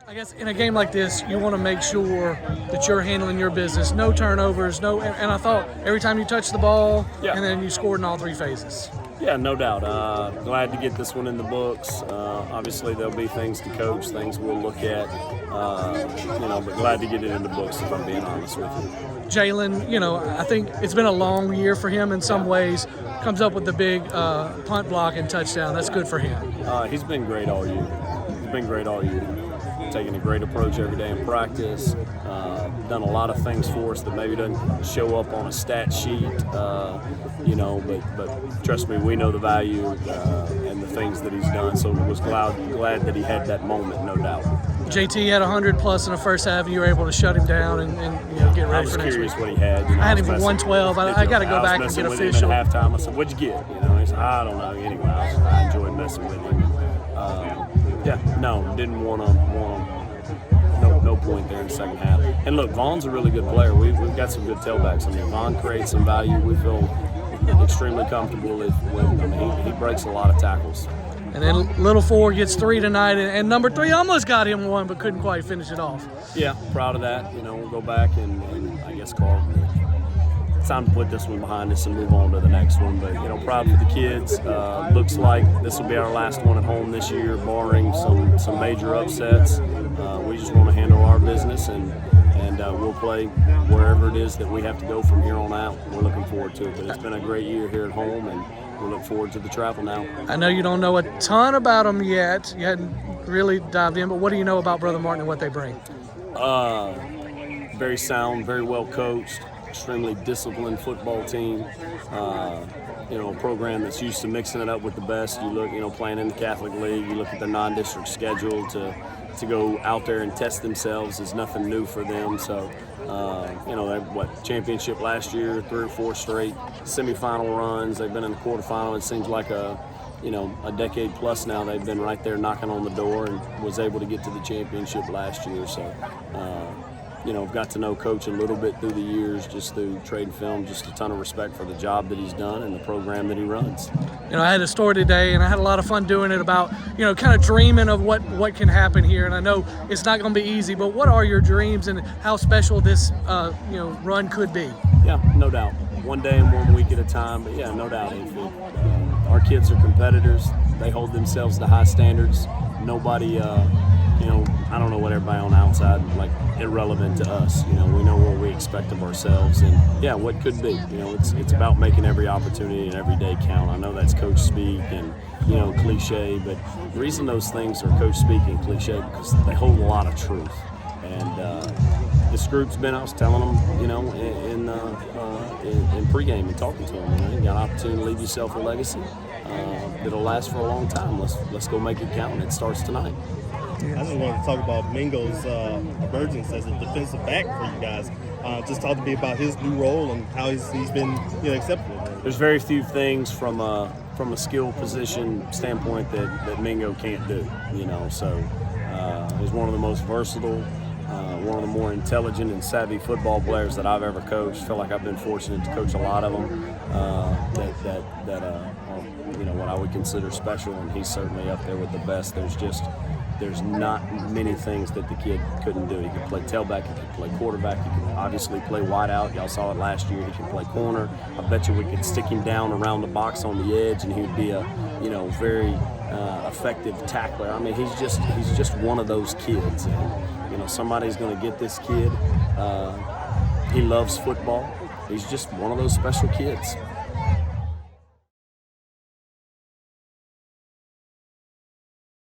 I guess in a game like this, you want to make sure that you're handling your business. No turnovers, and I thought every time you touched the ball, and then you scored in all three phases. Yeah, no doubt. Glad to get this one in the books. Obviously, there'll be things to coach, things we'll look at, but glad to get it in the books, if I'm being honest with you. Jalen, I think it's been a long year for him in some ways. Comes up with the big punt block and touchdown. That's good for him. He's been great all year. Taking a great approach every day in practice. Done a lot of things for us that maybe doesn't show up on a stat sheet, but trust me, we know the value and the things that he's done. So I was glad that he had that moment, no doubt. JT had 100+ in the first half, and you were able to shut him down and get ready for next week. I was curious what he had. I had him for 112. I got to go back and get official. At halftime, I said, "What'd you get?" He said, "I don't know." Anyway, I enjoyed messing with him. Didn't want to. No point there in the second half. And look, Vaughn's a really good player. We've got some good tailbacks. I mean, Vaughn creates some value. We feel extremely comfortable with him. He breaks a lot of tackles. And then Little 4 gets 3 tonight, and number 3 almost got him 1, but couldn't quite finish it off. Yeah, proud of that. We'll go back and I guess call it. It's time to put this one behind us and move on to the next one. But, proud for the kids. Looks like this will be our last one at home this year, barring some major upsets. We just want to handle our business, and we'll play wherever it is that we have to go from here on out. We're looking forward to it. But it's been a great year here at home, and we look forward to the travel now. I know you don't know a ton about them yet. You hadn't really dived in, but what do you know about Brother Martin and what they bring? Very sound, very well coached, extremely disciplined football team. A program that's used to mixing it up with the best. You look, playing in the Catholic League, you look at their non-district schedule to go out there and test themselves is nothing new for them. So, they championship last year, 3 or 4 straight semifinal runs. They've been in the quarterfinal. It seems like a decade plus now. They've been right there knocking on the door and was able to get to the championship last year. So, got to know Coach a little bit through the years, just through trade film, just a ton of respect for the job that he's done and the program that he runs. I had a story today, and I had a lot of fun doing it about, kind of dreaming of what can happen here. And I know it's not going to be easy, but what are your dreams and how special this, run could be? Yeah, no doubt. One day and 1 week at a time, but yeah, no doubt. Our kids are competitors. They hold themselves to high standards. Nobody, I don't know what everybody on the outside, irrelevant to us. We know what we expect of ourselves, and what could be. It's about making every opportunity and every day count. I know that's coach speak and cliche, but the reason those things are coach speak and cliche because they hold a lot of truth. And this group's been, I was telling them, in pregame and talking to them, you got an opportunity to leave yourself a legacy that'll last for a long time. Let's go make it count. It starts tonight. I just wanted to talk about Mingo's emergence as a defensive back for you guys. Just talk to me about his new role and how he's been accepted. There's very few things from a skill position standpoint that Mingo can't do. So he's one of the most versatile, one of the more intelligent and savvy football players that I've ever coached. I feel like I've been fortunate to coach a lot of them that are what I would consider special, and he's certainly up there with the best. There's not many things that the kid couldn't do. He could play tailback, he could play quarterback, he could obviously play wide out. Y'all saw it last year. He can play corner. I bet you we could stick him down around the box on the edge, and he would be a very effective tackler. I mean, he's just one of those kids, and somebody's going to get this kid. He loves football. He's just one of those special kids.